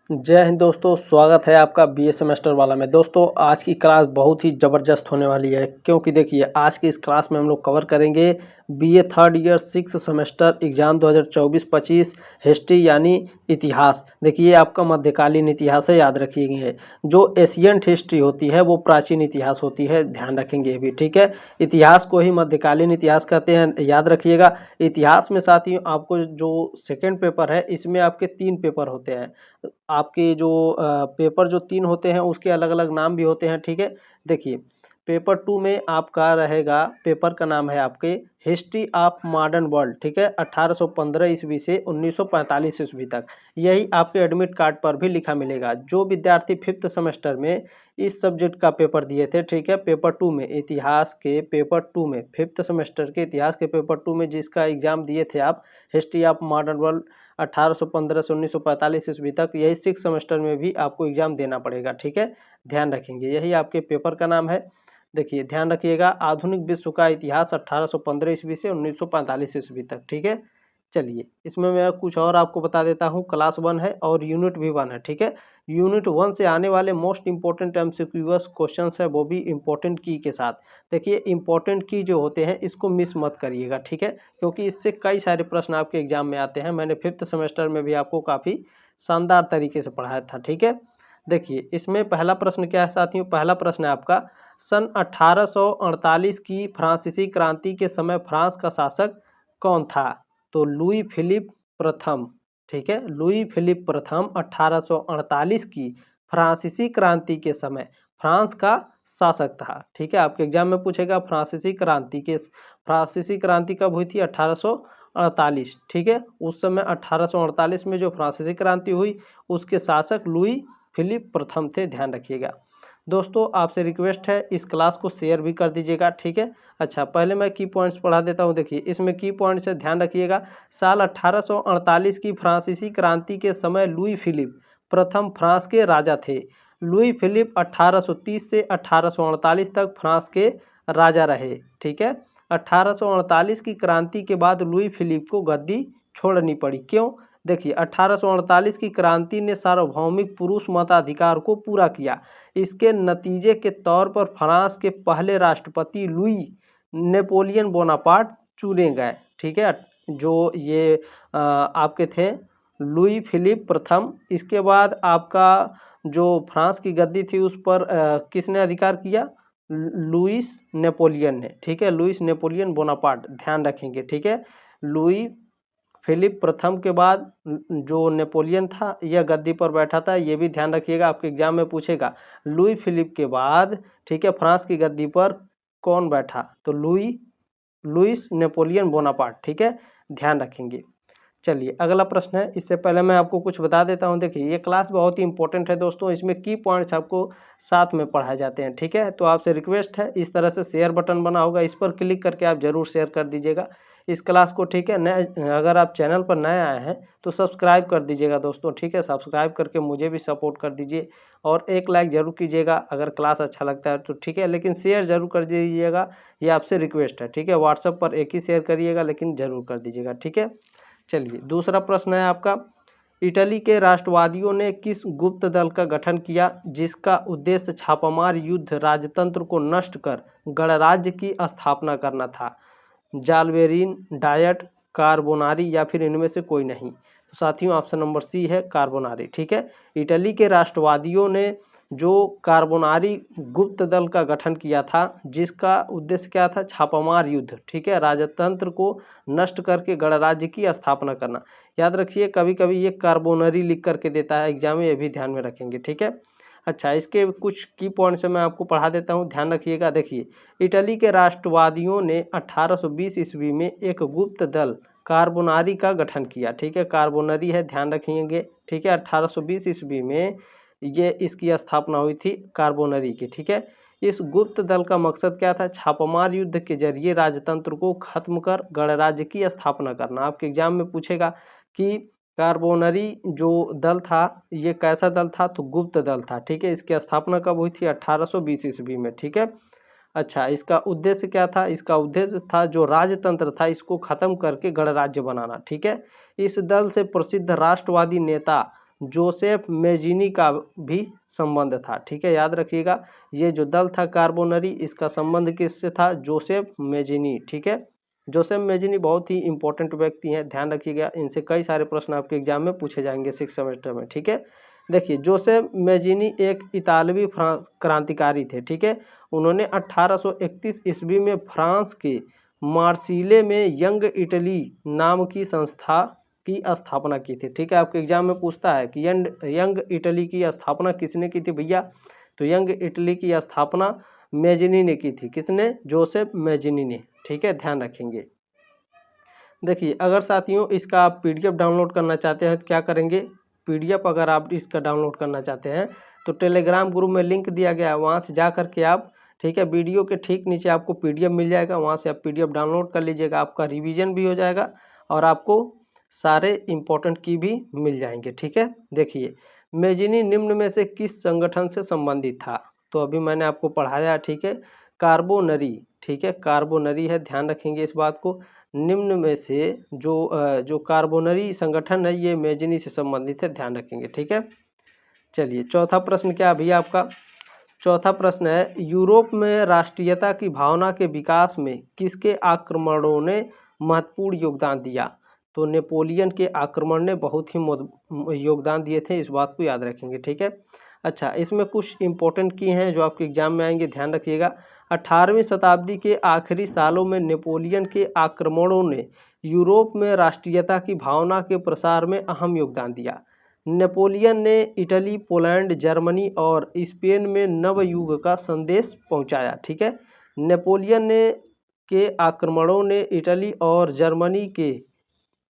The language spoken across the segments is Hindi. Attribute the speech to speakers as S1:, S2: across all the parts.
S1: जय हिंद दोस्तों, स्वागत है आपका बीए सेमेस्टर वाला में। दोस्तों आज की क्लास बहुत ही ज़बरदस्त होने वाली है, क्योंकि देखिए आज की इस क्लास में हम लोग कवर करेंगे BA third year 6 semester exam 2024-25 history यानी इतिहास। देखिए आपका मध्यकालीन इतिहास है, याद रखिएगा। जो एशियंट हिस्ट्री होती है वो प्राचीन इतिहास होती है, ध्यान रखेंगे ये भी, ठीक है। इतिहास को ही मध्यकालीन इतिहास कहते हैं, याद रखिएगा। इतिहास में साथियों आपको जो सेकेंड पेपर है इसमें आपके 3 पेपर होते हैं। आपके जो पेपर जो 3 होते हैं उसके अलग-अलग नाम भी होते हैं, ठीक है। देखिए पेपर 2 में आपका रहेगा, पेपर का नाम है आपके हिस्ट्री ऑफ मॉडर्न वर्ल्ड, ठीक है, 1815 ईस्वी से 1945 ईस्वी तक। यही आपके एडमिट कार्ड पर भी लिखा मिलेगा। जो विद्यार्थी 5th सेमेस्टर में इस सब्जेक्ट का पेपर दिए थे, ठीक है, पेपर 2 में, इतिहास के पेपर 2 में, 5th सेमेस्टर के इतिहास के पेपर 2 में जिसका एग्जाम दिए थे आप, हिस्ट्री ऑफ मॉडर्न वर्ल्ड 1815 से 1945 ईस्वी तक, यही 6 सेमेस्टर में भी आपको एग्जाम देना पड़ेगा, ठीक है। ध्यान रखेंगे, यही आपके पेपर का नाम है। देखिए ध्यान रखिएगा, आधुनिक विश्व का इतिहास 1815 ईस्वी से 1945 ईस्वी तक, ठीक है। चलिए इसमें मैं कुछ और आपको बता देता हूँ। क्लास 1 है और यूनिट भी 1 है, ठीक है। यूनिट 1 से आने वाले मोस्ट इंपॉर्टेंट एमसीक्यूएस क्वेश्चंस है, वो भी इंपॉर्टेंट की के साथ। देखिए इंपॉर्टेंट की जो होते हैं इसको मिस मत करिएगा, ठीक है, क्योंकि इससे कई सारे प्रश्न आपके एग्जाम में आते हैं। मैंने 5th सेमेस्टर में भी आपको काफ़ी शानदार तरीके से पढ़ाया था, ठीक है। देखिए इसमें पहला प्रश्न क्या है साथियों, पहला प्रश्न है आपका, सन 1848 की फ्रांसीसी क्रांति के समय फ्रांस का शासक कौन था? तो लुई फिलिप प्रथम, ठीक है, लुई फिलिप प्रथम 1848 की फ्रांसीसी क्रांति के समय फ्रांस का शासक था, ठीक है। आपके एग्जाम में पूछेगा फ्रांसीसी क्रांति कब हुई थी? 1848, ठीक है। उस समय 1848 में जो फ्रांसीसी क्रांति हुई उसके शासक लुई फिलिप प्रथम थे, ध्यान रखिएगा। दोस्तों आपसे रिक्वेस्ट है इस क्लास को शेयर भी कर दीजिएगा, ठीक है। अच्छा पहले मैं की पॉइंट्स पढ़ा देता हूँ। देखिए इसमें की पॉइंट्स है, ध्यान रखिएगा। साल 1848 की फ्रांसीसी क्रांति के समय लुई फिलिप प्रथम फ्रांस के राजा थे। लुई फिलिप 1830 से 1848 तक फ्रांस के राजा रहे, ठीक है। 1848 की क्रांति के बाद लुई फिलिप को गद्दी छोड़नी पड़ी। क्यों? देखिए 1848 की क्रांति ने सार्वभौमिक पुरुष मताधिकार को पूरा किया। इसके नतीजे के तौर पर फ्रांस के पहले राष्ट्रपति लुई नेपोलियन बोनापार्ट चुने गए, ठीक है। जो ये आपके थे लुई फिलिप प्रथम। इसके बाद आपका जो फ्रांस की गद्दी थी उस पर किसने अधिकार किया? लुईस नेपोलियन ने, ठीक है, लुईस नेपोलियन बोनापार्ट, ध्यान रखेंगे, ठीक है। लुई फिलिप प्रथम के बाद जो नेपोलियन था यह गद्दी पर बैठा था, ये भी ध्यान रखिएगा, आपके एग्जाम में पूछेगा। लुई फिलिप के बाद, ठीक है, फ्रांस की गद्दी पर कौन बैठा? तो लुईस नेपोलियन बोनापार्ट, ठीक है, ध्यान रखेंगे। चलिए अगला प्रश्न है। इससे पहले मैं आपको कुछ बता देता हूं। देखिए ये क्लास बहुत ही इंपॉर्टेंट है दोस्तों, इसमें की पॉइंट्स आपको साथ में पढ़ाए जाते हैं, ठीक है। तो आपसे रिक्वेस्ट है, इस तरह से शेयर बटन बना होगा, इस पर क्लिक करके आप जरूर शेयर कर दीजिएगा इस क्लास को, ठीक है। नए अगर आप चैनल पर नए आए हैं तो सब्सक्राइब कर दीजिएगा दोस्तों, ठीक है। सब्सक्राइब करके मुझे भी सपोर्ट कर दीजिए और एक लाइक ज़रूर कीजिएगा अगर क्लास अच्छा लगता है तो, ठीक है। लेकिन शेयर ज़रूर कर दीजिएगा, ये आपसे रिक्वेस्ट है, ठीक है। व्हाट्सएप पर एक ही शेयर करिएगा लेकिन ज़रूर कर दीजिएगा, ठीक है। चलिए दूसरा प्रश्न है आपका, इटली के राष्ट्रवादियों ने किस गुप्त दल का गठन किया जिसका उद्देश्य छापामार युद्ध राजतंत्र को नष्ट कर गणराज्य की स्थापना करना था? जालवेरिन, डायट, कार्बोनारी या फिर इनमें से कोई नहीं? तो साथियों ऑप्शन नंबर सी है कार्बोनारी, ठीक है। इटली के राष्ट्रवादियों ने जो कार्बोनारी गुप्त दल का गठन किया था जिसका उद्देश्य क्या था? छापामार युद्ध, ठीक है, राजतंत्र को नष्ट करके गणराज्य की स्थापना करना। याद रखिए कभी कभी ये कार्बोनरी लिख करके देता है एग्जाम में, ये भी ध्यान में रखेंगे, ठीक है। अच्छा इसके कुछ की पॉइंट्स मैं आपको पढ़ा देता हूँ, ध्यान रखिएगा। देखिए इटली के राष्ट्रवादियों ने 1820 ईस्वी में एक गुप्त दल कार्बोनारी का गठन किया, ठीक है, कार्बोनरी है, ध्यान रखेंगे, ठीक है। 1820 ईस्वी में ये इसकी स्थापना हुई थी कार्बोनरी की, ठीक है। इस गुप्त दल का मकसद क्या था? छापामार युद्ध के जरिए राजतंत्र को खत्म कर गणराज्य की स्थापना करना। आपके एग्जाम में पूछेगा कि कार्बोनरी जो दल था ये कैसा दल था? तो गुप्त दल था, ठीक है। इसकी स्थापना कब हुई थी? 1820 ईस्वी में, ठीक है। अच्छा इसका उद्देश्य क्या था? इसका उद्देश्य था जो राजतंत्र था इसको खत्म करके गणराज्य बनाना, ठीक है। इस दल से प्रसिद्ध राष्ट्रवादी नेता जोसेफ मेजिनी का भी संबंध था। ठीक है, याद रखिएगा, ये जो दल था कार्बोनरी, इसका संबंध किससे था? Joseph Mazzini. ठीक है, जोसेफ मेजिनी बहुत ही इंपॉर्टेंट व्यक्ति हैं, ध्यान रखिएगा, इनसे कई सारे प्रश्न आपके एग्जाम में पूछे जाएंगे 6 सेमेस्टर में। ठीक है, देखिए जोसेफ मेजिनी एक इतालवी फ्रांस क्रांतिकारी थे। ठीक है, उन्होंने 1831 ईस्वी में फ्रांस के मार्सिले में यंग इटली नाम की संस्था की स्थापना की थी। ठीक है, आपके एग्जाम में पूछता है कि यंग इटली की स्थापना किसने की थी भैया? तो यंग इटली की स्थापना मेजिनी ने की थी। किसने? जोसेफ मेजिनी ने। ठीक है, ध्यान रखेंगे। देखिए, अगर साथियों इसका आप पीडीएफ डाउनलोड करना चाहते हैं तो क्या करेंगे? पीडीएफ अगर आप इसका डाउनलोड करना चाहते हैं तो टेलीग्राम ग्रुप में लिंक दिया गया है, वहाँ से जा कर के आप, ठीक है, वीडियो के ठीक नीचे आपको पीडीएफ मिल जाएगा, वहाँ से आप पीडीएफ डाउनलोड कर लीजिएगा, आपका रिवीजन भी हो जाएगा और आपको सारे इम्पोर्टेंट की भी मिल जाएंगे। ठीक है, देखिए मेजिनी निम्न में से किस संगठन से संबंधित था? तो अभी मैंने आपको पढ़ाया। ठीक है, कार्बोनरी। ठीक है, कार्बोनरी है, ध्यान रखेंगे इस बात को। निम्न में से जो कार्बोनरी संगठन है ये मेजिनी से संबंधित है, ध्यान रखेंगे। ठीक है, चलिए चौथा प्रश्न क्या अभी आपका? चौथा प्रश्न है, यूरोप में राष्ट्रीयता की भावना के विकास में किसके आक्रमणों ने महत्वपूर्ण योगदान दिया? तो नेपोलियन के आक्रमण ने बहुत ही योगदान दिए थे, इस बात को याद रखेंगे। ठीक है, अच्छा इसमें कुछ इंपॉर्टेंट की हैं जो आपके एग्जाम में आएंगे, ध्यान रखिएगा। 18वीं शताब्दी के आखिरी सालों में नेपोलियन के आक्रमणों ने यूरोप में राष्ट्रीयता की भावना के प्रसार में अहम योगदान दिया। नेपोलियन ने इटली, पोलैंड, जर्मनी और स्पेन में नव युग का संदेश पहुंचाया। ठीक है, नेपोलियन ने के आक्रमणों ने इटली और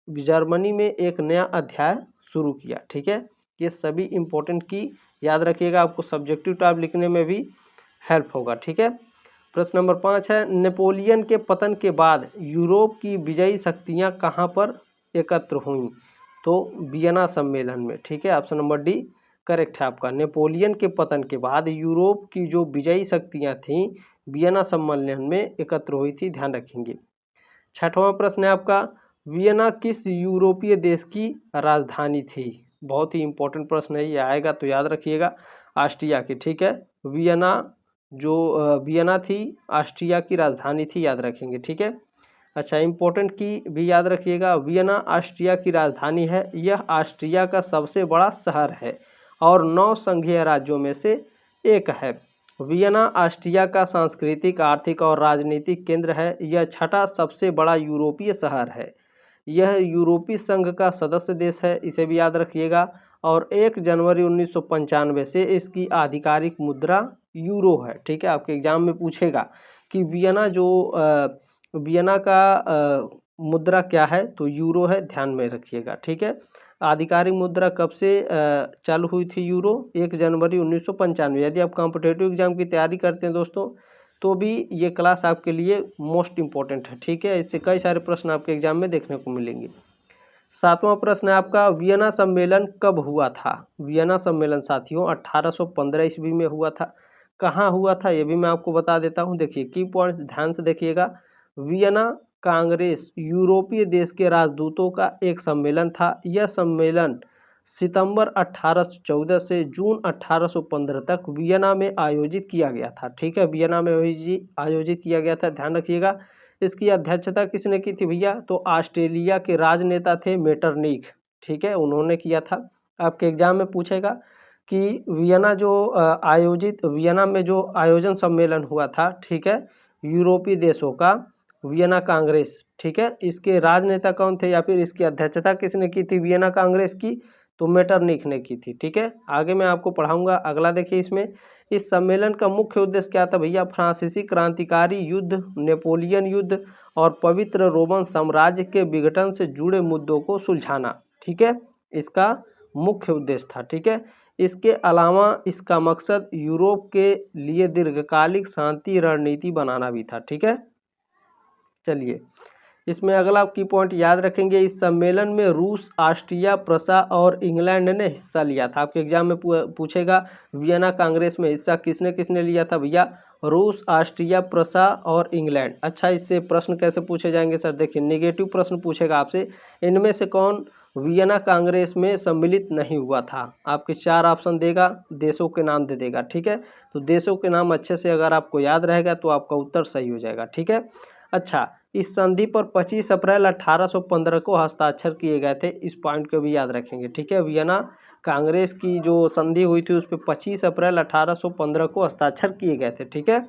S1: जर्मनी में एक नया अध्याय शुरू किया। ठीक है, ये सभी इंपॉर्टेंट की याद रखिएगा, आपको सब्जेक्टिव टाइप लिखने में भी हेल्प होगा। ठीक है, प्रश्न नंबर 5 है, नेपोलियन के पतन के बाद यूरोप की विजयी शक्तियां कहां पर एकत्र हुईं? तो वियना सम्मेलन में। ठीक है, ऑप्शन नंबर डी करेक्ट है आपका। नेपोलियन के पतन के बाद यूरोप की जो विजयी शक्तियां थीं वियना सम्मेलन में एकत्र हुई थी, ध्यान रखेंगे। छठवां प्रश्न है आपका, वियना किस यूरोपीय देश की राजधानी थी? बहुत ही इंपॉर्टेंट प्रश्न है, ये आएगा तो याद रखिएगा, ऑस्ट्रिया की। ठीक है, वियना थी ऑस्ट्रिया की राजधानी थी, याद रखेंगे। ठीक है, अच्छा इंपॉर्टेंट की भी याद रखिएगा, वियना ऑस्ट्रिया की राजधानी है, यह ऑस्ट्रिया का सबसे बड़ा शहर है और 9 संघीय राज्यों में से एक है। वियना ऑस्ट्रिया का सांस्कृतिक, आर्थिक और राजनीतिक केंद्र है। यह छठा सबसे बड़ा यूरोपीय शहर है। यह यूरोपीय संघ का सदस्य देश है, इसे भी याद रखिएगा। और 1 जनवरी 1995 से इसकी आधिकारिक मुद्रा यूरो है। ठीक है, आपके एग्जाम में पूछेगा कि वियना का मुद्रा क्या है? तो यूरो है, ध्यान में रखिएगा। ठीक है, आधिकारिक मुद्रा कब से चालू हुई थी यूरो? 1 जनवरी 1995। यदि आप कॉम्पिटेटिव एग्जाम की तैयारी करते हैं दोस्तों तो भी ये क्लास आपके लिए मोस्ट इम्पॉर्टेंट है। ठीक है, इससे कई सारे प्रश्न आपके एग्जाम में देखने को मिलेंगे। 7वां प्रश्न है आपका, वियना सम्मेलन कब हुआ था? वियना सम्मेलन साथियों 1815 ईस्वी में हुआ था। कहाँ हुआ था ये भी मैं आपको बता देता हूँ। देखिए की पॉइंट्स ध्यान से देखिएगा। वियना कांग्रेस यूरोपीय देश के राजदूतों का एक सम्मेलन था। यह सम्मेलन सितंबर 1814 से जून 1815 तक वियना में आयोजित किया गया था। ठीक है, वियना में आयोजित किया गया था, ध्यान रखिएगा। इसकी अध्यक्षता किसने की थी भैया? तो ऑस्ट्रेलिया के राजनेता थे मेटरनिख। ठीक है, उन्होंने किया था। आपके एग्जाम में पूछेगा कि वियना में जो आयोजन सम्मेलन हुआ था, ठीक है, यूरोपीय देशों का, वियना कांग्रेस। ठीक है, इसके राजनेता कौन थे या फिर इसकी अध्यक्षता किसने की थी वियना कांग्रेस की? तो मेटरनिख ने की थी। ठीक है, आगे मैं आपको पढ़ाऊंगा। अगला देखिए, इसमें इस सम्मेलन का मुख्य उद्देश्य क्या था भैया? फ्रांसीसी क्रांतिकारी युद्ध, नेपोलियन युद्ध और पवित्र रोमन साम्राज्य के विघटन से जुड़े मुद्दों को सुलझाना। ठीक है, इसका मुख्य उद्देश्य था। ठीक है, इसके अलावा इसका मकसद यूरोप के लिए दीर्घकालिक शांति रणनीति बनाना भी था। ठीक है, चलिए इसमें अगला की पॉइंट याद रखेंगे। इस सम्मेलन में रूस, ऑस्ट्रिया, प्रसा और इंग्लैंड ने हिस्सा लिया था। आपके एग्जाम में पूछेगा वियना कांग्रेस में हिस्सा किसने किसने लिया था भैया? रूस, ऑस्ट्रिया, प्रसा और इंग्लैंड। अच्छा, इससे प्रश्न कैसे पूछे जाएंगे सर? देखिए नेगेटिव प्रश्न पूछेगा आपसे, इनमें से कौन वियना कांग्रेस में सम्मिलित नहीं हुआ था? आपके 4 ऑप्शन देगा, देशों के नाम दे देगा, ठीक है। तो देशों के नाम अच्छे से अगर आपको याद रहेगा तो आपका उत्तर सही हो जाएगा, ठीक है। अच्छा, इस संधि पर 25 अप्रैल 1815 को हस्ताक्षर किए गए थे, इस पॉइंट को भी याद रखेंगे, ठीक है। वियना कांग्रेस की जो संधि हुई थी उस पर 25 अप्रैल 1815 को हस्ताक्षर किए गए थे, ठीक है।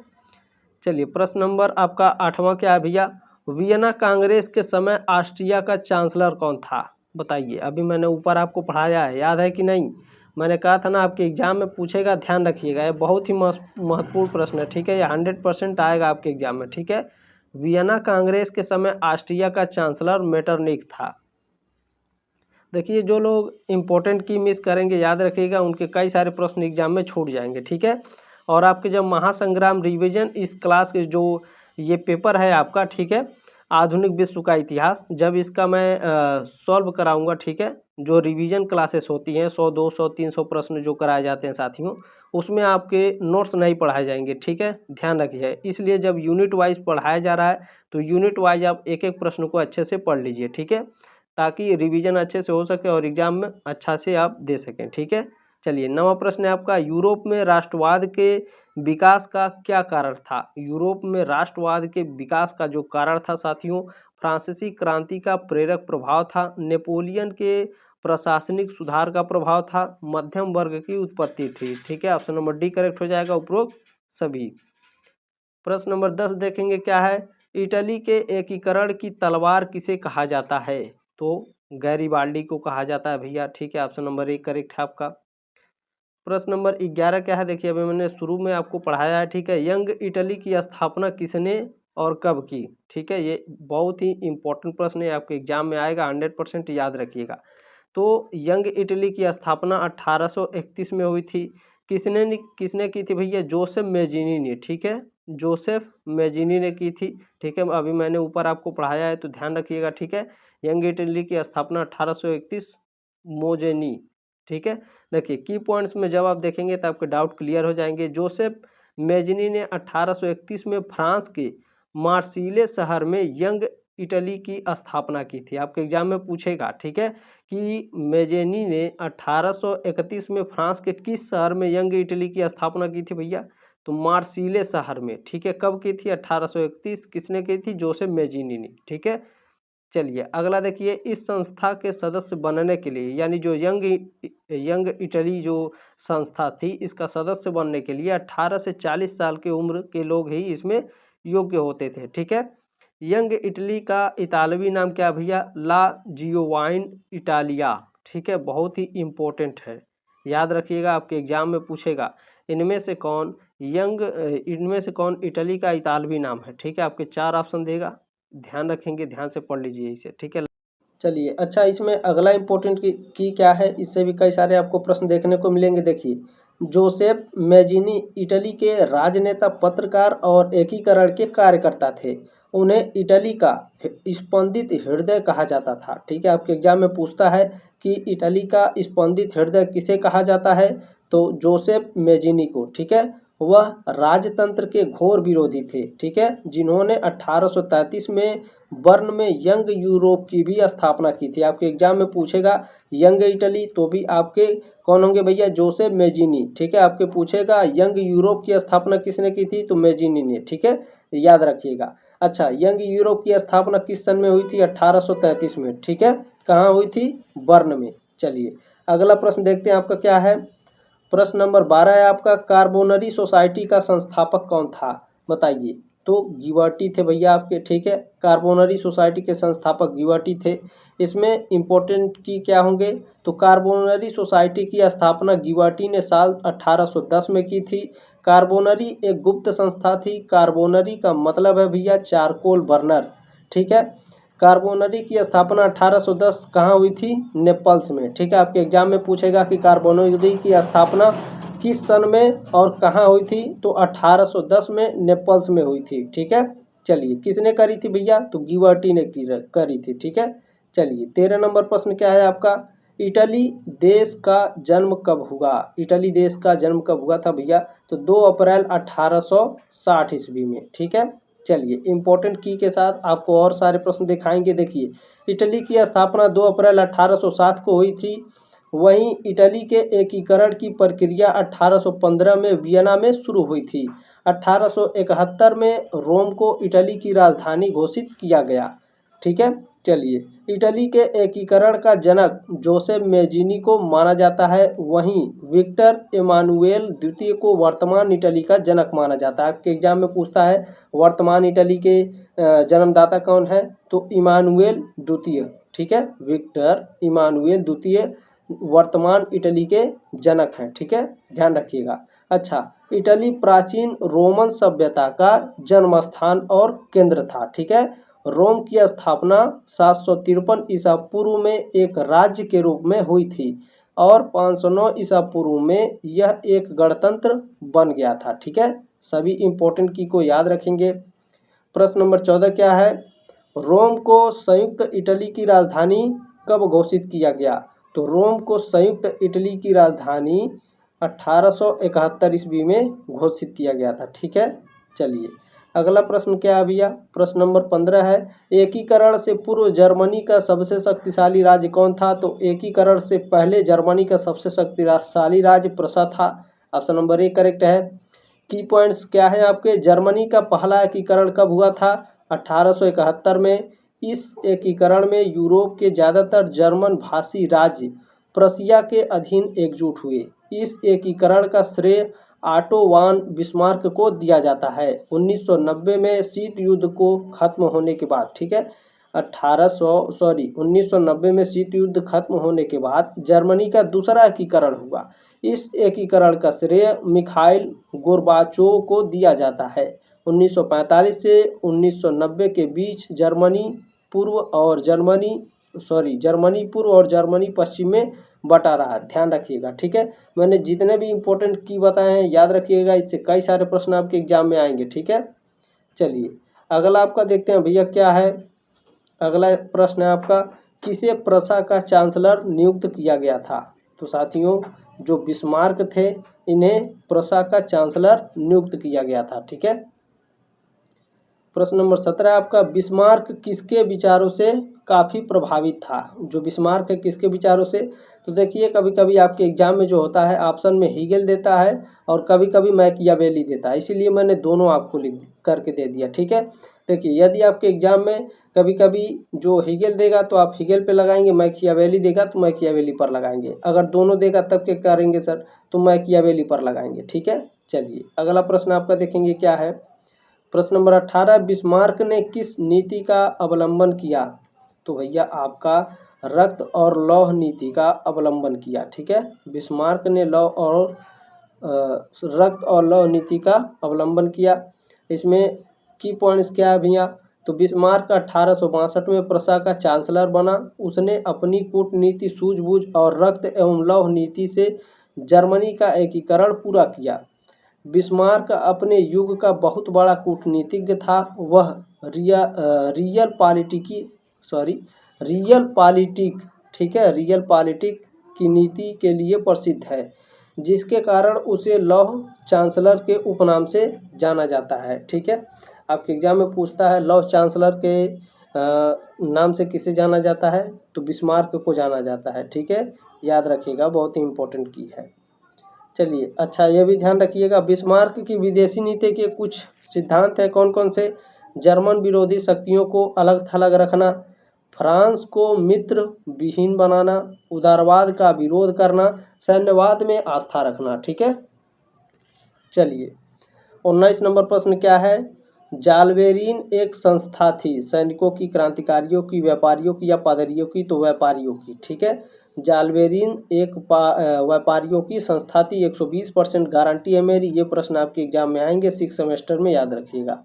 S1: चलिए प्रश्न नंबर आपका 8वां क्या है भैया? वियना कांग्रेस के समय ऑस्ट्रिया का चांसलर कौन था? बताइए। अभी मैंने ऊपर आपको पढ़ाया है, याद है कि नहीं? मैंने कहा था ना आपके एग्जाम में पूछेगा, ध्यान रखिएगा, ये बहुत ही महत्वपूर्ण प्रश्न है, ठीक है। ये 100% आएगा आपके एग्जाम में, ठीक है। वियना कांग्रेस के समय ऑस्ट्रिया का चांसलर मेटरनिख था। देखिए, जो लोग इम्पोर्टेंट की मिस करेंगे, याद रखिएगा, उनके कई सारे प्रश्न एग्जाम में छूट जाएंगे, ठीक है। और आपके जब महासंग्राम रिवीजन इस क्लास के जो ये पेपर है आपका, ठीक है, आधुनिक विश्व का इतिहास, जब इसका मैं सॉल्व कराऊंगा, ठीक है, जो रिवीजन क्लासेस होती हैं 100 200 300 प्रश्न जो कराए जाते हैं साथियों, उसमें आपके नोट्स नहीं पढ़ाए जाएंगे, ठीक है, ध्यान रखिए। इसलिए जब यूनिट वाइज पढ़ाया जा रहा है तो यूनिट वाइज आप एक एक प्रश्न को अच्छे से पढ़ लीजिए, ठीक है, ताकि रिवीजन अच्छे से हो सके और एग्जाम में अच्छा से आप दे सकें, ठीक है। चलिए 9वां प्रश्न है आपका, यूरोप में राष्ट्रवाद के विकास का क्या कारण था? यूरोप में राष्ट्रवाद के विकास का जो कारण था साथियों, फ्रांसीसी क्रांति का प्रेरक प्रभाव था, नेपोलियन के प्रशासनिक सुधार का प्रभाव था, मध्यम वर्ग की उत्पत्ति थी, ठीक है। ऑप्शन नंबर डी करेक्ट हो जाएगा, उपरोक्त सभी। प्रश्न नंबर 10 देखेंगे क्या है? इटली के एकीकरण की तलवार किसे कहा जाता है? तो गैरिबाल्डी को कहा जाता है भैया, ठीक है। ऑप्शन नंबर ए करेक्ट है आपका। प्रश्न नंबर 11 क्या है? देखिए, अभी मैंने शुरू में आपको पढ़ाया है, ठीक है। यंग इटली की स्थापना किसने और कब की? ठीक है, ये बहुत ही इंपॉर्टेंट प्रश्न है, आपके एग्जाम में आएगा, 100% याद रखिएगा। तो यंग इटली की स्थापना 1831 में हुई थी। किसने की थी भैया? जोसेफ मेजिनी ने, ठीक है, जोसेफ मेजिनी ने की थी, ठीक है। अभी मैंने ऊपर आपको पढ़ाया है तो ध्यान रखिएगा, ठीक है। यंग इटली की स्थापना 1831 मोजेनी, ठीक है। देखिए की पॉइंट्स में जब आप देखेंगे तो आपके डाउट क्लियर हो जाएंगे। जोसेफ मेजिनी ने 1831 में फ्रांस के मार्सिले शहर में यंग इटली की स्थापना की थी। आपके एग्जाम में पूछेगा, ठीक है, कि मेजेनी ने 1831 में फ्रांस के किस शहर में यंग इटली की स्थापना की थी भैया? तो मार्सिले शहर में, ठीक है। कब की थी? 1831। किसने की थी? जोसेफ मेजिनी ने, ठीक है। चलिए अगला देखिए, इस संस्था के सदस्य बनने के लिए, यानी जो यंग इटली जो संस्था थी, इसका सदस्य बनने के लिए 18 से 40 साल की उम्र के लोग ही इसमें योग्य होते थे, ठीक है। यंग इटली का इतालवी नाम क्या भैया? ला जियोवाइन इटालिया, ठीक है, बहुत ही इम्पोर्टेंट है, याद रखिएगा, आपके एग्जाम में पूछेगा। इनमें से कौन इटली का इतालवी नाम है? ठीक है, आपके 4 ऑप्शन देगा, ध्यान रखेंगे, ध्यान से पढ़ लीजिए इसे, ठीक है। चलिए अच्छा, इसमें अगला इम्पोर्टेंट की क्या है? इससे भी कई सारे आपको प्रश्न देखने को मिलेंगे। देखिए, जोसेफ मेजिनी इटली के राजनेता, पत्रकार और एकीकरण के कार्यकर्ता थे। उन्हें इटली का स्पंदित हृदय कहा जाता था, ठीक है। आपके एग्जाम में पूछता है कि इटली का स्पंदित हृदय किसे कहा जाता है? तो जोसेफ मेजिनी को, ठीक है। वह राजतंत्र के घोर विरोधी थे, ठीक है, जिन्होंने 1833 में बर्न में यंग यूरोप की भी स्थापना की थी। आपके एग्जाम में पूछेगा यंग इटली, तो भी आपके कौन होंगे भैया? जोसेफ मेजिनी, ठीक है। आपके पूछेगा यंग यूरोप की स्थापना किसने की थी? तो मेजिनी ने, ठीक है, याद रखिएगा। अच्छा, यंग यूरोप की स्थापना किस सन में हुई थी? 1833 में, ठीक है। कहाँ हुई थी? बर्न में। चलिए अगला प्रश्न देखते हैं, आपका क्या है? प्रश्न नंबर 12 है आपका, कार्बोनरी सोसाइटी का संस्थापक कौन था? बताइए। तो गिवर्टी थे भैया आपके, ठीक है। कार्बोनरी सोसाइटी के संस्थापक गिवर्टी थे। इसमें इंपॉर्टेंट की क्या होंगे? तो कार्बोनरी सोसाइटी की स्थापना गिवर्टी ने साल 1810 में की थी। कार्बोनरी एक गुप्त संस्था थी। कार्बोनरी का मतलब है भैया चारकोल बर्नर, ठीक है। कार्बोनरी की स्थापना 1810 कहाँ हुई थी? नेपल्स में, ठीक है। आपके एग्जाम में पूछेगा कि कार्बोनरी की स्थापना किस सन में और कहाँ हुई थी? तो 1810 में नेपल्स में हुई थी, ठीक है। चलिए किसने करी थी भैया? तो गिवर्टी ने करी थी, ठीक है। चलिए 13 नंबर प्रश्न क्या है आपका? इटली देश का जन्म कब हुआ? इटली देश का जन्म कब हुआ था भैया? तो 2 अप्रैल 1860 ईस्वी में, ठीक है। चलिए इम्पोर्टेंट की के साथ आपको और सारे प्रश्न दिखाएंगे। देखिए, इटली की स्थापना 2 अप्रैल 1807 को हुई थी। वहीं इटली के एकीकरण की प्रक्रिया 1815 में वियना में शुरू हुई थी। 1871 में रोम को इटली की राजधानी घोषित किया गया। ठीक है। चलिए, इटली के एकीकरण का जनक जोसेफ मेजीनी को माना जाता है। वहीं विक्टर एमानुएल द्वितीय को वर्तमान इटली का जनक माना जाता है। आपके एग्जाम में पूछता है वर्तमान इटली के जन्मदाता कौन है, तो इमानुएल द्वितीय। ठीक है, विक्टर इमानुएल द्वितीय वर्तमान इटली के जनक हैं। ठीक है, ध्यान रखिएगा। अच्छा, इटली प्राचीन रोमन सभ्यता का जन्म स्थान और केंद्र था। ठीक है, रोम की स्थापना 753 ईसा पूर्व में एक राज्य के रूप में हुई थी और 509 ईसा पूर्व में यह एक गणतंत्र बन गया था। ठीक है, सभी इंपॉर्टेंट की को याद रखेंगे। प्रश्न नंबर 14 क्या है, रोम को संयुक्त इटली की राजधानी कब घोषित किया गया, तो रोम को संयुक्त इटली की राजधानी 1871 ईस्वी में घोषित किया गया था। ठीक है। चलिए, अगला प्रश्न क्या है भैया, प्रश्न नंबर 15 है, एकीकरण से पूर्व जर्मनी का सबसे शक्तिशाली राज्य कौन था, तो एकीकरण से पहले जर्मनी का सबसे शक्तिशाली राज्य प्रसा था। ऑप्शन नंबर 1 करेक्ट है। की पॉइंट्स क्या है आपके, जर्मनी का पहला एकीकरण कब हुआ था, 1871 में। इस एकीकरण में यूरोप के ज़्यादातर जर्मन भाषी राज्य प्रशिया के अधीन एकजुट हुए। इस एकीकरण का श्रेय ऑटो वान बिस्मार्क को दिया जाता है 1990 में शीत युद्ध को खत्म होने के बाद। ठीक है, 1990 में शीत युद्ध खत्म होने के बाद जर्मनी का दूसरा एकीकरण हुआ। इस एकीकरण का श्रेय मिखाइल गोर्बाचोव को दिया जाता है। 1945 से 1990 के बीच जर्मनी पूर्व और जर्मनी पश्चिम में बटा रहा, ध्यान रखिएगा। ठीक है, मैंने जितने भी इंपॉर्टेंट की बताए हैं याद रखिएगा, इससे कई सारे प्रश्न आपके एग्जाम में आएंगे। ठीक है। चलिए, अगला आपका देखते हैं भैया क्या है। अगला प्रश्न है आपका, किसे प्रशा का चांसलर नियुक्त किया गया था, तो साथियों जो बिस्मार्क थे इन्हें प्रशा का चांसलर नियुक्त किया गया था। ठीक है। प्रश्न नंबर 17 आपका, बिस्मार्क किसके विचारों से काफ़ी प्रभावित था, जो बिस्मार्क है किसके विचारों से, तो देखिए कभी कभी आपके एग्जाम में जो होता है ऑप्शन में हीगेल देता है और कभी कभी मैकियावेली देता है, इसीलिए मैंने दोनों आपको लिख करके दे दिया। ठीक है, देखिए यदि आपके एग्जाम में कभी कभी जो हीगेल देगा तो आप हीगेल पे लगाएंगे, मैकियावेली देगा तो मैकियावेली पर लगाएंगे, अगर दोनों देगा तब क्या करेंगे सर, तो मैकियावेली पर लगाएंगे। ठीक है। चलिए, अगला प्रश्न आपका देखेंगे क्या है। प्रश्न नंबर 18, बिस्मार्क ने किस नीति का अवलंबन किया, तो भैया आपका रक्त और लौह नीति का अवलंबन किया। ठीक है, बिस्मार्क ने रक्त और लौह नीति का अवलंबन किया। इसमें की पॉइंट्स क्या है भैया, तो बिस्मार्क 1862 में प्रशा का चांसलर बना। उसने अपनी कूटनीति सूझबूझ और रक्त एवं लौह नीति से जर्मनी का एकीकरण पूरा किया। बिस्मार्क अपने युग का बहुत बड़ा कूटनीतिज्ञ था। वह रियल पॉलिटिक की नीति के लिए प्रसिद्ध है, जिसके कारण उसे लौह चांसलर के उपनाम से जाना जाता है। ठीक है, आपके एग्जाम में पूछता है लौह चांसलर के नाम से किसे जाना जाता है, तो बिस्मार्क को जाना जाता है। ठीक है, याद रखिएगा, बहुत ही इंपॉर्टेंट की है। चलिए, अच्छा ये भी ध्यान रखिएगा, बिस्मार्क की विदेशी नीति के कुछ सिद्धांत हैं, कौन कौन से, जर्मन विरोधी शक्तियों को अलग थलग रखना, फ्रांस को मित्र विहीन बनाना, उदारवाद का विरोध करना, सैन्यवाद में आस्था रखना। ठीक है। चलिए, 19 नंबर प्रश्न क्या है, जालबेरीन एक संस्था थी, सैनिकों की, क्रांतिकारियों की, व्यापारियों की या पादरियों की, तो व्यापारियों की। ठीक है, जालबेरीन एक व्यापारियों की संस्था थी, 120% गारंटी है मेरी। ये प्रश्न आपके एग्जाम में आएंगे 6 सेमेस्टर में, याद रखिएगा।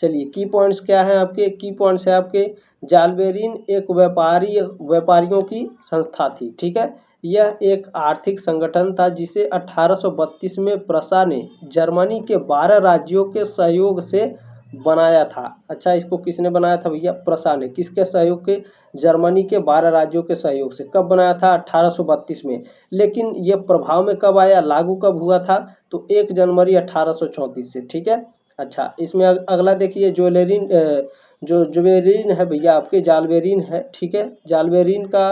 S1: चलिए, की पॉइंट्स क्या है आपके, की पॉइंट्स है आपके, जालबेरीन एक व्यापारियों की संस्था थी। ठीक है, यह एक आर्थिक संगठन था जिसे 1832 में प्रशा ने जर्मनी के 12 राज्यों के सहयोग से बनाया था। अच्छा, इसको किसने बनाया था भैया, प्रशा ने, किसके सहयोग के, जर्मनी के 12 राज्यों के सहयोग से। कब बनाया था, 1832 में। लेकिन ये प्रभाव में कब आया, लागू कब हुआ था, तो 1 जनवरी 1834 से। ठीक है, अच्छा, इसमें अगला देखिए ज्वेलेरिन जो ज्वेलेरिन है भैया आपके जालबेरिन है, ठीक है। जालबेरिन का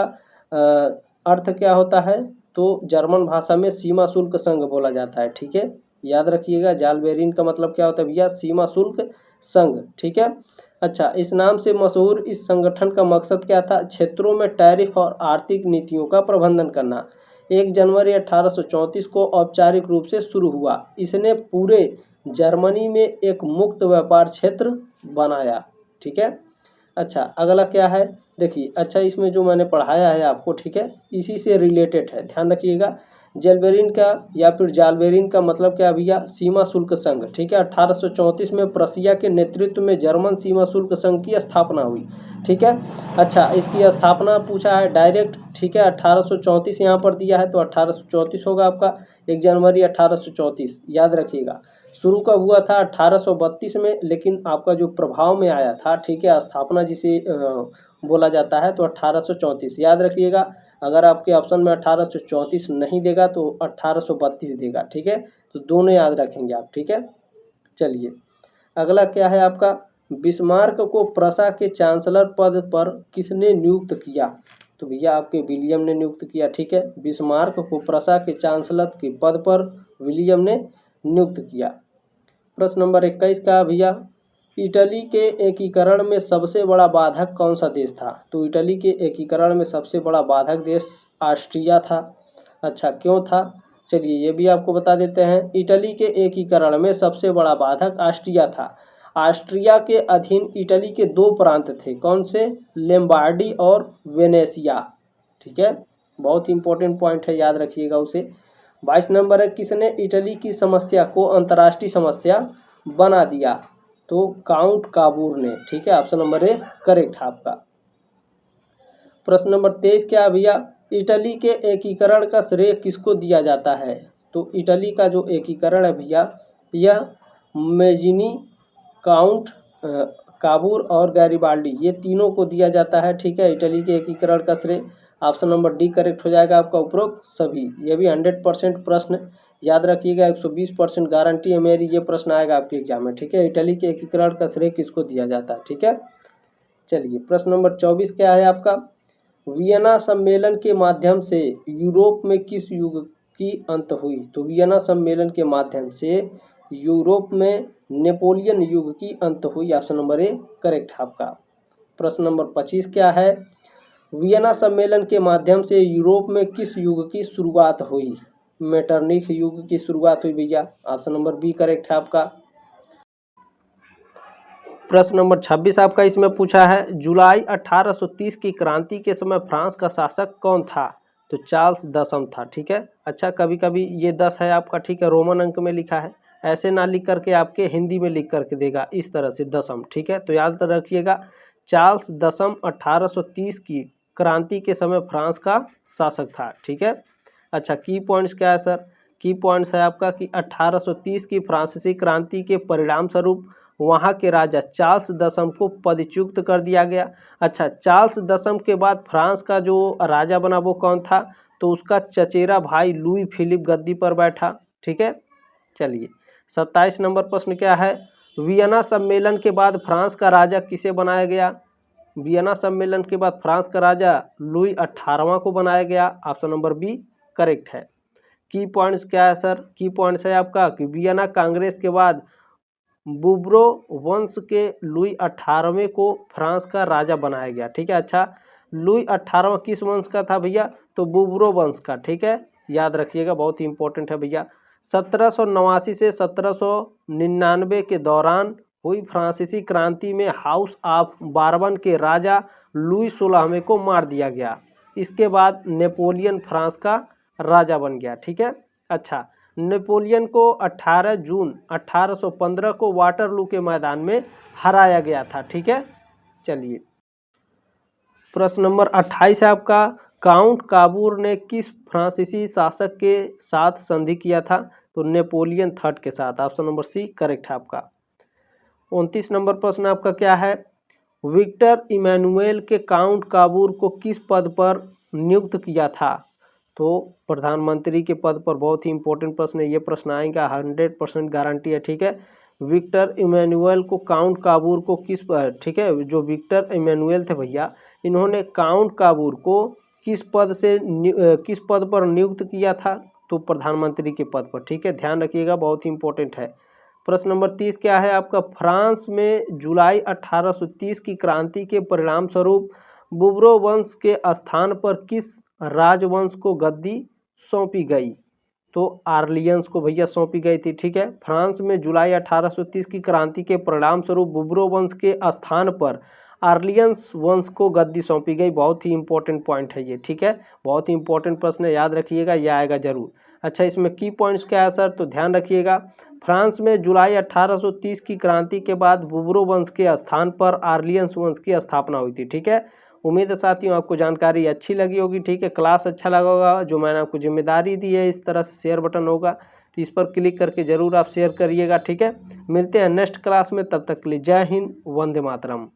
S1: अर्थ क्या होता है? तो जर्मन भाषा में सीमा शुल्क संघ बोला जाता है, ठीक है। याद रखिएगा जालबेरिन का मतलब क्या होता है भैया? सीमा शुल्क संघ, ठीक है। अच्छा, इस नाम से मशहूर इस संगठन का मकसद क्या था? क्षेत्रों में टैरिफ और आर्थिक नीतियों का प्रबंधन करना। 1 जनवरी 1834 को औपचारिक रूप से शुरू हुआ। इसने पूरे जर्मनी में एक मुक्त व्यापार क्षेत्र बनाया, ठीक है। अच्छा, अगला क्या है? देखिए, अच्छा इसमें जो मैंने पढ़ाया है आपको, ठीक है, इसी से रिलेटेड है, ध्यान रखिएगा। जेलबेरिन का या फिर जालबेरिन का मतलब क्या भैया? सीमा शुल्क संघ, ठीक है। 1834 में प्रशिया के नेतृत्व में जर्मन सीमा शुल्क संघ की स्थापना हुई, ठीक है। अच्छा, इसकी स्थापना पूछा है डायरेक्ट, ठीक है। 1834 यहाँ पर दिया है तो 1834 होगा आपका, 1 जनवरी 1834, याद रखिएगा। शुरू कब हुआ था? 1832 में, लेकिन आपका जो प्रभाव में आया था, ठीक है, स्थापना जिसे बोला जाता है, तो 1834 याद रखिएगा। अगर आपके ऑप्शन में 1834 नहीं देगा तो 1832 देगा, ठीक है। तो दोनों याद रखेंगे आप, ठीक है। चलिए, अगला क्या है आपका? बिस्मार्क को प्रशा के चांसलर पद पर किसने नियुक्त किया? तो भैया आपके विलियम ने नियुक्त किया, ठीक है। बिस्मार्क को प्रशा के चांसलर के पद पर विलियम ने नियुक्त किया। प्रश्न नंबर 21 का भैया, इटली के एकीकरण में सबसे बड़ा बाधक कौन सा देश था? तो इटली के एकीकरण में सबसे बड़ा बाधक देश ऑस्ट्रिया था। अच्छा, क्यों था? चलिए ये भी आपको बता देते हैं। इटली के एकीकरण में सबसे बड़ा बाधक ऑस्ट्रिया था। ऑस्ट्रिया के अधीन इटली के 2 प्रांत थे, कौन से? लैम्बार्डी और वेनेसिया, ठीक है। बहुत इंपॉर्टेंट पॉइंट है, याद रखिएगा उसे। 22 नंबर है, किसने इटली की समस्या को अंतर्राष्ट्रीय समस्या बना दिया? तो काउंट काबूर ने, ठीक है। ऑप्शन नंबर ए करेक्ट है आपका। प्रश्न नंबर 23 क्या है भैया? इटली के एकीकरण का श्रेय किसको दिया जाता है? तो इटली का जो एकीकरण है भैया, यह मेजिनी, काउंट काबूर और गैरिबाल्डी, ये तीनों को दिया जाता है, ठीक है। इटली के एकीकरण का श्रेय ऑप्शन नंबर डी करेक्ट हो जाएगा आपका, उपरोक्त सभी। ये भी 100% प्रश्न याद रखिएगा, 120% गारंटी है मेरी, ये प्रश्न आएगा आपके एग्जाम में, ठीक है। इटली के एकीकरण का श्रेय किसको दिया जाता है, ठीक है। चलिए, प्रश्न नंबर 24 क्या है आपका? वियना सम्मेलन के माध्यम से यूरोप में किस युग की अंत हुई? तो वियना सम्मेलन के माध्यम से यूरोप में नेपोलियन युग की अंत हुई। ऑप्शन नंबर ए करेक्ट है आपका। प्रश्न नंबर 25 क्या है? वियना सम्मेलन के माध्यम से यूरोप में किस युग की शुरुआत हुई? मेटरनिख युग की शुरुआत हुई भैया। ऑप्शन नंबर बी करेक्ट है आपका। प्रश्न नंबर 26 आपका इसमें पूछा है, जुलाई 1830 की क्रांति के समय फ्रांस का शासक कौन था? तो चार्ल्स दसम था, ठीक है। अच्छा, कभी कभी ये 10 है आपका, ठीक है, रोमन अंक में लिखा है, ऐसे ना लिख करके आपके हिंदी में लिख करके देगा, इस तरह से दसम, ठीक है। तो याद रखिएगा, चार्ल्स दसम 1830 की क्रांति के समय फ्रांस का शासक था, ठीक है। अच्छा, की पॉइंट्स क्या है सर? की पॉइंट्स है आपका कि 1830 की फ्रांसीसी क्रांति के परिणाम स्वरूप वहाँ के राजा चार्ल्स दसम को पदच्युत कर दिया गया। अच्छा, चार्ल्स दसम के बाद फ्रांस का जो राजा बना वो कौन था? तो उसका चचेरा भाई लुई फिलिप गद्दी पर बैठा, ठीक है। चलिए, 27 नंबर प्रश्न क्या है? वियना सम्मेलन के बाद फ्रांस का राजा किसे बनाया गया? वियना सम्मेलन के बाद फ्रांस का राजा लुई 18वां को बनाया गया। ऑप्शन नंबर बी करेक्ट है। की पॉइंट्स क्या है सर? की पॉइंट्स है आपका कि वियना कांग्रेस के बाद बुब्रो वंश के लुई 18वें को फ्रांस का राजा बनाया गया, ठीक है। अच्छा, लुई 18वां किस वंश का था भैया? तो बुब्रो वंश का, ठीक है, याद रखिएगा, बहुत ही इंपॉर्टेंट है भैया। 1789 से 1799 के दौरान हुई फ्रांसीसी क्रांति में हाउस ऑफ बारबन के राजा लुई 16वें को मार दिया गया। इसके बाद नेपोलियन फ्रांस का राजा बन गया, ठीक है। अच्छा, नेपोलियन को 18 जून 1815 को वाटरलू के मैदान में हराया गया था, ठीक है। चलिए, प्रश्न नंबर 28 है आपका, काउंट काबूर ने किस फ्रांसीसी शासक के साथ संधि किया था? तो नेपोलियन थर्ड के साथ। ऑप्शन नंबर सी करेक्ट है आपका। 29 नंबर प्रश्न आपका क्या है? विक्टर इमैनुएल के काउंट काबूर को किस पद पर नियुक्त किया था? तो प्रधानमंत्री के पद पर। बहुत ही इंपॉर्टेंट प्रश्न है, ये प्रश्न आएगा, 100% गारंटी है, ठीक है। विक्टर इमैनुअल को काउंट काबूर को ठीक है, जो विक्टर इमैनुअल थे भैया, इन्होंने काउंट काबूर को किस पद पर नियुक्त किया था? तो प्रधानमंत्री के पद पर। ठीक है, ध्यान रखिएगा, बहुत ही इंपॉर्टेंट है। प्रश्न नंबर 30 क्या है आपका? फ्रांस में जुलाई 1830 की क्रांति के परिणाम स्वरूप बुबरो वंश के स्थान पर किस राजवंश को गद्दी सौंपी गई? तो आर्लियंस को भैया सौंपी गई थी। ठीक है, फ्रांस में जुलाई 1830 की क्रांति के परिणाम स्वरूप बुबरो वंश के स्थान पर आर्लियंस वंश को गद्दी सौंपी गई। बहुत ही इंपॉर्टेंट पॉइंट है ये। ठीक है, बहुत ही इंपॉर्टेंट प्रश्न है, याद रखिएगा, यह आएगा जरूर। अच्छा, इसमें की पॉइंट्स क्या है सर? तो ध्यान रखिएगा, फ्रांस में जुलाई 1830 की क्रांति के बाद बुबरो वंश के स्थान पर आर्लियंस वंश की स्थापना हुई थी। ठीक है, उम्मीद है साथियों आपको जानकारी अच्छी लगी होगी। ठीक है, क्लास अच्छा लगा होगा, जो मैंने आपको जिम्मेदारी दी है इस तरह से शेयर बटन होगा, तो इस पर क्लिक करके जरूर आप शेयर करिएगा। ठीक है, मिलते हैं नेक्स्ट क्लास में, तब तक के लिए जय हिंद, वंदे मातरम।